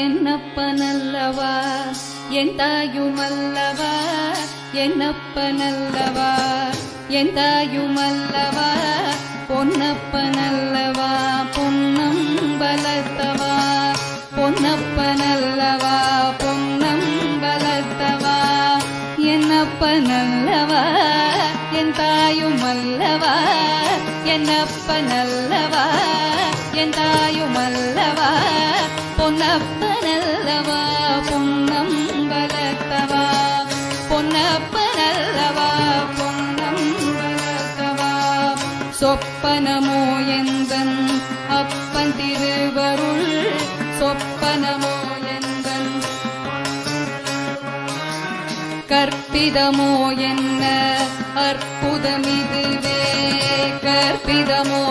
என்னப்பனல்லவா என் தாயுமல்லவா என்னப்பனல்லவா என் தாயுமல்லவா பொன்னப்பனல்லவா பொன்னம் பலத்தவா பொன்னப்பனல்லவா பொன்னம் பலத்தவா என்னப்பனல்லவா என் தாயுமல்லவா என்னப்பனல்லவா என் தாயுமல்லவா பொன்னப்பனல்லவா பொன்னம் பலத்தவா பொன்னப்பனல்லவா பொன்னம் பலத்தவா சொப்பனமோ எந்தன் அப்பன் திருவருள் சொப்பனமோ எந்தன் கற்பிதமோ என்ன அற்புதமிதுவே கற்பிதமோ